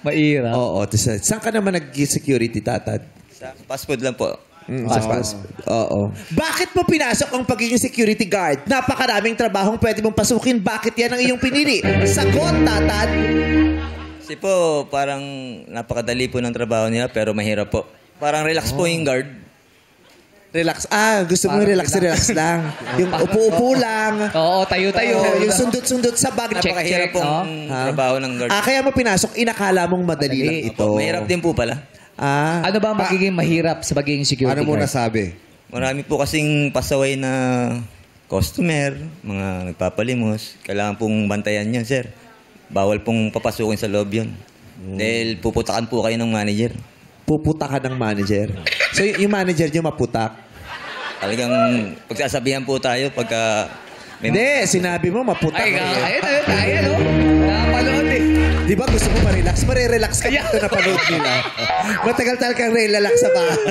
Mahirap. Oo. Saan ka naman nag-security, Tatad? Sa fast food lang po. Sa fast food. Oo. Bakit mo pinasok ang pagiging security guard? Napakaraming trabahong pwede mong pasukin. Bakit yan ang iyong pinili? Sagot, Tatad! Kasi po, parang napakadali po ng trabaho nila pero mahirap po. Parang relax po yung guard. Relax. Gusto mo relax lang. Yung upo-upo lang. Oo, tayo-tayo. Yung sundot-sundot sa bag. Napakahirap pong trabaho ng guard. Kaya mo pinasok, inakala mong madali lang ito. Mahirap din po pala. Ano ba ang magiging mahirap sa pagiging security Ano mo guard? nasabi? Marami po kasing pasaway na customer, mga nagpapalimos. Kailangan pong bantayan yun, sir. Bawal pong papasukin sa loob yun. Dahil puputakan po kayo ng manager. Puputa ka ng manager. So, yung manager niyo maputak? Talagang pagsasabihan po tayo pagka... Hindi, sinabi mo maputak. Ay, tayo, no? Nakapanood eh. Di ba gusto mo ma-relax? Mare-relax ka ito na panood nila. Matagal-tagal kang relax sa bahay.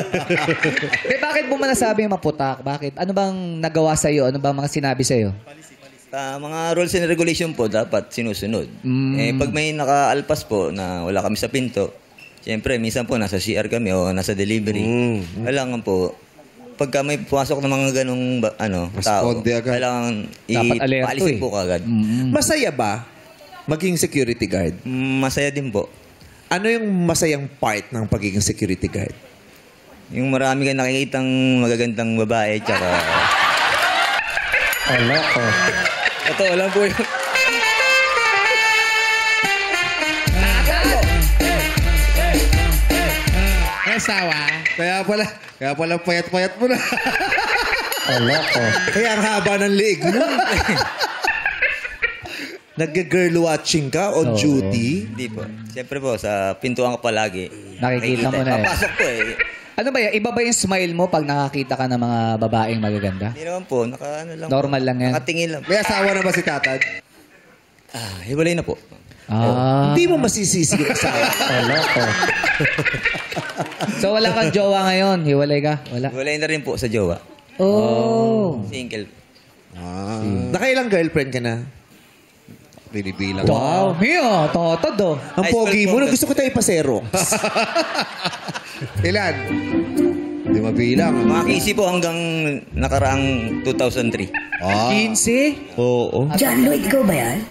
Bakit mo nasabi maputak? Bakit? Ano bang nagawa sa'yo? Ano bang mga sinabi sa'yo? Mga rules and regulation po dapat sinusunod. Pag may nakaalpas po na wala kami sa pinto, siyempre, minsan po nasa CR kami o nasa delivery. Kailangan po, pagka may pumasok ng mga ganong tao, Responde agad. kailangan Dapat alerto ipaalisin po kagad. Masaya ba maging security guard? Masaya din po. Ano yung masayang part ng pagiging security guard? Yung marami kang nakikitang magagandang babae, tsaka... Totoo lang po yun. Kaya pala payat-payat mo na. Kaya ang haba ng liig mo. Nag-girl watching ka on duty? Hindi po. Siyempre po, sa pintuan ka palagi. Nakikita mo na eh. Papasok po eh. Ano ba yan? Iba ba yung smile mo pag nakakita ka ng mga babaeng magaganda? Hindi naman po. Lang Normal lang yan. Nakatingin lang. May asawa na ba si Tatad? Hiwalay na po. Hindi mo masisisi yung asawa. So wala kang jowa ngayon? Hiwalay ka? Wala? Hiwalay na rin po sa jowa. Single. Nakailang girlfriend ka na? Binibilang. Wow. Mio, totod oh. Ang High school pogi po, mo. Gusto ko tayo ipasero. Ilan? Hindi mabilang. Mga kisi po hanggang nakaraang 2003. 15? Oo. John Lloyd, ikaw ba yan?